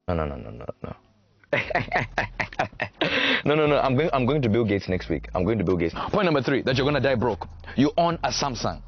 No, no, no, no, no, no. No, no, no. I'm going to Bill Gates next week. I'm going to Bill Gates. Point number 3, that you're gonna die broke. You own a Samsung.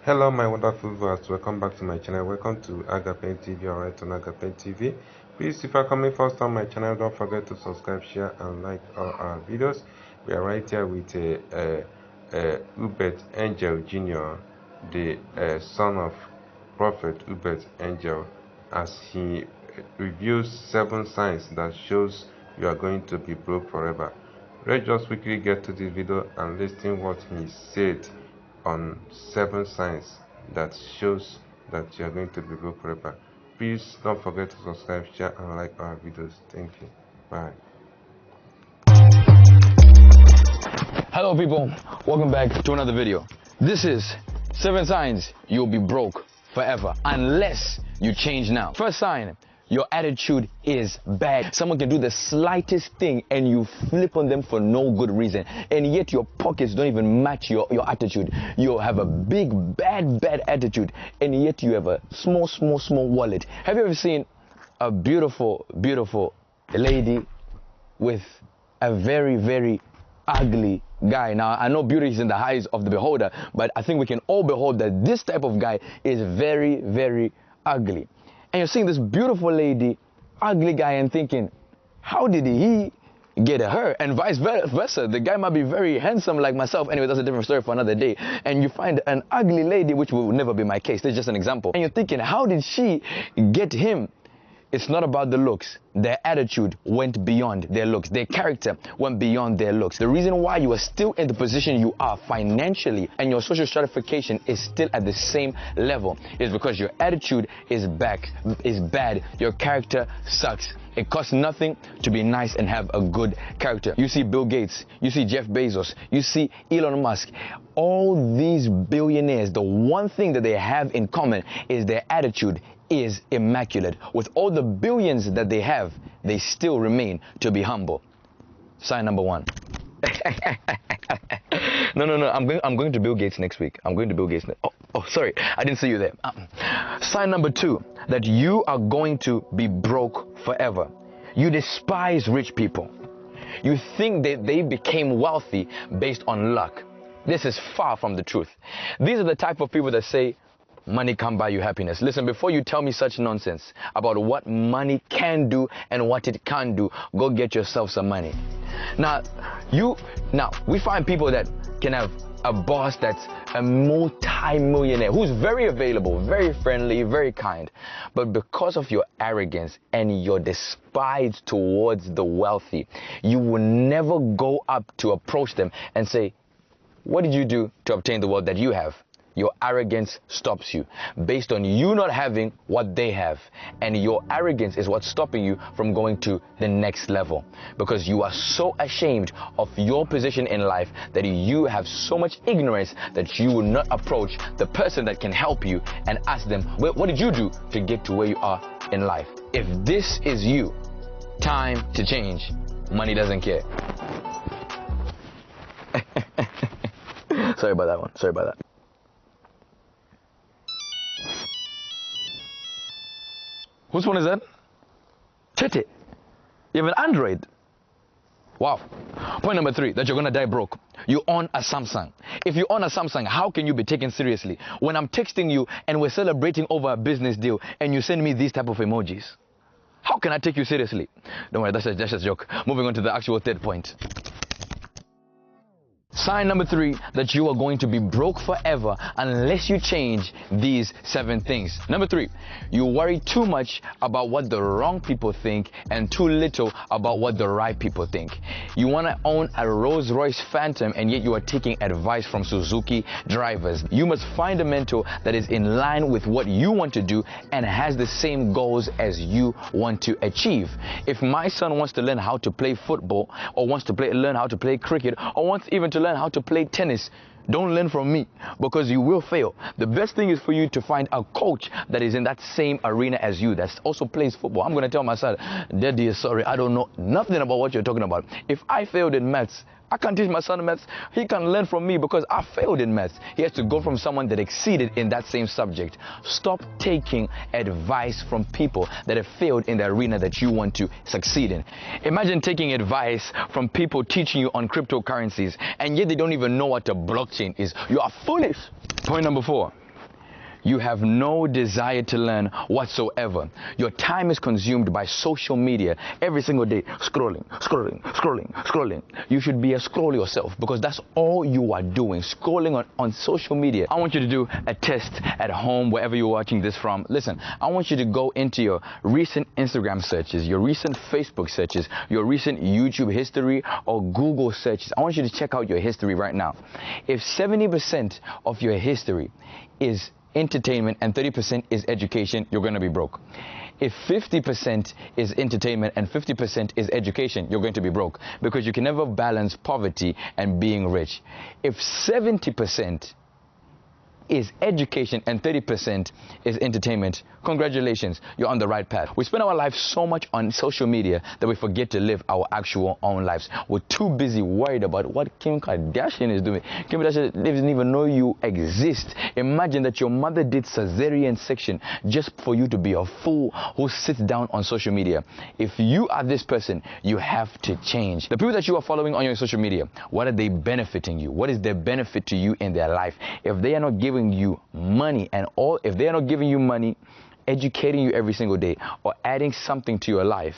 Hello my wonderful viewers, welcome back to my channel. Welcome to Agape TV. Alright, on Agape TV, please, if you are coming first on my channel, don't forget to subscribe, share and like all our videos. We are right here with Uebert Angel Jr., the son of Prophet Uebert Angel, as he reviews 7 signs that shows you are going to be broke forever. Let's just quickly get to the video and listen what he said on 7 signs that shows that you are going to be broke forever. Please don't forget to subscribe, share and like our videos. Thank you. Bye. Hello people, welcome back to another video. This is 7 signs you'll be broke forever unless you change now. First sign, your attitude is bad. Someone can do the slightest thing and you flip on them for no good reason, and yet your pockets don't even match your attitude. You have a big bad attitude and yet you have a small wallet. Have you ever seen a beautiful lady with a very ugly guy? Now I know beauty is in the eyes of the beholder, but I think we can all behold that this type of guy is very ugly. And you're seeing this beautiful lady, ugly guy, and thinking, how did he get her? And vice versa. The guy might be very handsome like myself. Anyway, that's a different story for another day. And you find an ugly lady, which will never be my case. This is just an example. And you're thinking, how did she get him? It's not about the looks. Their attitude went beyond their looks. Their character went beyond their looks. The reason why you are still in the position you are financially and your social stratification is still at the same level is because your attitude is bad. Your character sucks. It costs nothing to be nice and have a good character. You see Bill Gates, you see Jeff Bezos, you see Elon Musk. All these billionaires, the one thing that they have in common is their attitude is immaculate. With all the billions that they have, they still remain to be humble. Sign number 1. No. I'm going to Bill Gates next week. I'm going to Bill Gates. Oh, sorry. I didn't see you there. Sign number 2, that you are going to be broke forever. You despise rich people. You think that they became wealthy based on luck. This is far from the truth. These are the type of people that say, money can't buy you happiness. Listen, before you tell me such nonsense about what money can do and what it can't do, go get yourself some money. Now, we find people that can have a boss that's a multi-millionaire who's very available, very friendly, very kind. But because of your arrogance and your despise towards the wealthy, you will never go up to approach them and say, what did you do to obtain the wealth that you have? Your arrogance stops you based on you not having what they have. And your arrogance is what's stopping you from going to the next level, because you are so ashamed of your position in life that you have so much ignorance that you will not approach the person that can help you and ask them, what did you do to get to where you are in life? If this is you, time to change. Money doesn't care. Sorry about that one. Sorry about that. Whose phone is that? Tete. You have an Android. Wow. Point number 3, that you're going to die broke. You own a Samsung. If you own a Samsung, how can you be taken seriously? When I'm texting you and we're celebrating over a business deal and you send me these type of emojis, how can I take you seriously? Don't worry, that's just a joke. Moving on to the actual third point. Sign number 3, that you are going to be broke forever unless you change these 7 things. Number 3, you worry too much about what the wrong people think and too little about what the right people think. You want to own a Rolls Royce Phantom and yet you are taking advice from Suzuki drivers. You must find a mentor that is in line with what you want to do and has the same goals as you want to achieve. If my son wants to learn how to play football, or wants to learn how to play cricket, or wants even to learn how to play tennis, don't learn from me, because you will fail. The best thing is for you to find a coach that is in that same arena as you, that also plays football. I'm going to tell my son, Daddy, sorry, I don't know nothing about what you're talking about. If I failed in maths, I can't teach my son maths. He can learn from me because I failed in maths. He has to go from someone that exceeded in that same subject. Stop taking advice from people that have failed in the arena that you want to succeed in. Imagine taking advice from people teaching you on cryptocurrencies, and yet they don't even know what a blockchain is. You are foolish. Point number 4. You have no desire to learn whatsoever. Your time is consumed by social media every single day. Scrolling. You should be a scroll yourself, because that's all you are doing. Scrolling on social media. I want you to do a test at home, wherever you're watching this from. Listen, I want you to go into your recent Instagram searches, your recent Facebook searches, your recent YouTube history or Google searches. I want you to check out your history right now. If 70% of your history is entertainment and 30% is education, you're going to be broke. If 50% is entertainment and 50% is education, you're going to be broke, because you can never balance poverty and being rich. If 70% is education and 30% is entertainment, congratulations, you're on the right path. We spend our life so much on social media that we forget to live our actual own lives. We're too busy worried about what Kim Kardashian is doing. Kim Kardashian doesn't even know you exist. Imagine that your mother did cesarean section just for you to be a fool who sits down on social media. If you are this person, you have to change. The people that you are following on your social media, what are they benefiting you? What is their benefit to you in their life? If they are not giving you money, and all, if they are not giving you money, educating you every single day, or adding something to your life,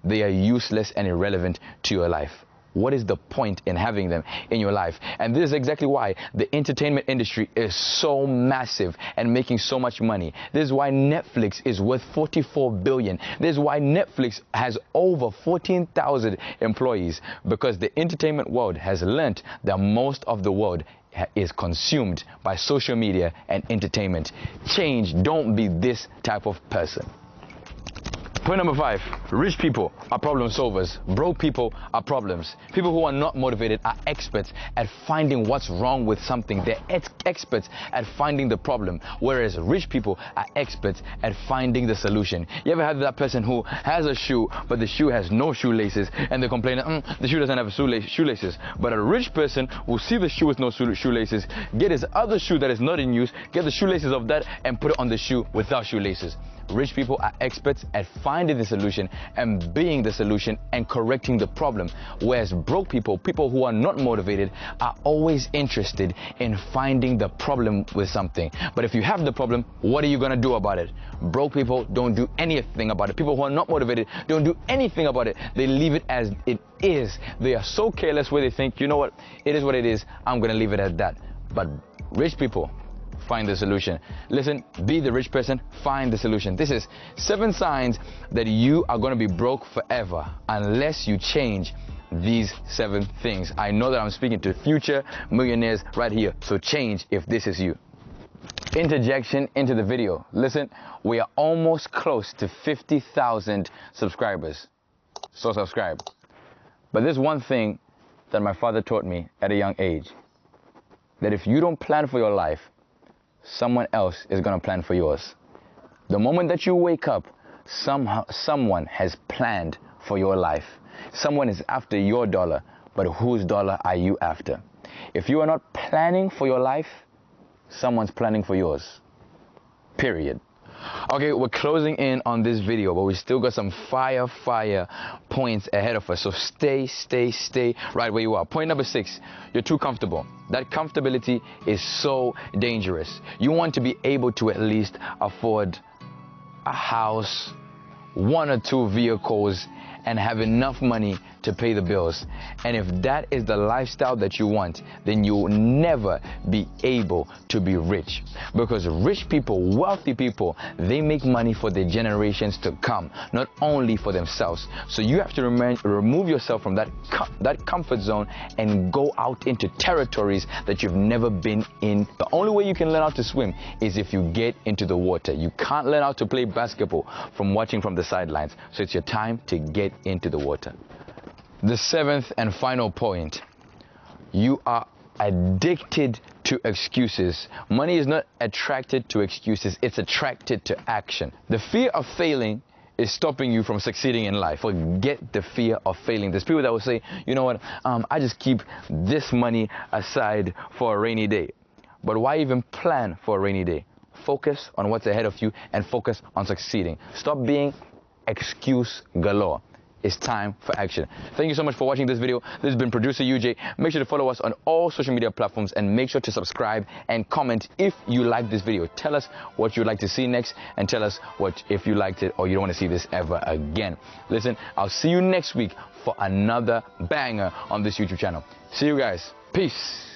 they are useless and irrelevant to your life. What is the point in having them in your life? And this is exactly why the entertainment industry is so massive and making so much money. This is why Netflix is worth $44 billion. This is why Netflix has over 14,000 employees, because the entertainment world has learned that most of the world is consumed by social media and entertainment. Change. Don't be this type of person. Point number 5, rich people are problem solvers. Broke people are problems. People who are not motivated are experts at finding what's wrong with something. They're experts at finding the problem, whereas rich people are experts at finding the solution. You ever had that person who has a shoe, but the shoe has no shoelaces, and they complain, the shoe doesn't have shoelaces. But a rich person will see the shoe with no shoelaces, get his other shoe that is not in use, get the shoelaces of that, and put it on the shoe without shoelaces. Rich people are experts at finding the solution and being the solution and correcting the problem, whereas broke people, people who are not motivated, are always interested in finding the problem with something. But if you have the problem, what are you going to do about it? Broke people don't do anything about it. People who are not motivated don't do anything about it. They leave it as it is. They are so careless where they think, you know what, it is what it is, I'm going to leave it at that. But rich people find the solution. Listen, be the rich person, find the solution. This is 7 signs that you are going to be broke forever unless you change these 7 things. I know that I'm speaking to future millionaires right here, so change if this is you. Interjection into the video. Listen, we are almost close to 50,000 subscribers. So subscribe. But there's one thing that my father taught me at a young age, that if you don't plan for your life, someone else is going to plan for yours. The moment that you wake up, someone has planned for your life. Someone is after your dollar, but whose dollar are you after? If you are not planning for your life, someone's planning for yours. Period. Okay, we're closing in on this video, but we still got some fire points ahead of us. So stay right where you are. Point number 6, you're too comfortable. That comfortability is so dangerous. You want to be able to at least afford a house, 1 or 2 vehicles, and have enough money to pay the bills. And if that is the lifestyle that you want, then you'll never be able to be rich. Because rich people, wealthy people, they make money for their generations to come, not only for themselves. So you have to remove yourself from that comfort zone and go out into territories that you've never been in. The only way you can learn how to swim is if you get into the water. You can't learn how to play basketball from watching from the sidelines. So it's your time to get into the water. The 7th and final point, you are addicted to excuses. Money is not attracted to excuses, it's attracted to action. The fear of failing is stopping you from succeeding in life. Forget the fear of failing. There's people that will say, you know what, I just keep this money aside for a rainy day. But why even plan for a rainy day? Focus on what's ahead of you and focus on succeeding. Stop being excuse galore. It's time for action. Thank you so much for watching this video. This has been producer UJ. Make sure to follow us on all social media platforms and make sure to subscribe and comment if you like this video. Tell us what you'd like to see next and tell us what if you liked it or you don't want to see this ever again. Listen, I'll see you next week for another banger on this YouTube channel. See you guys. Peace.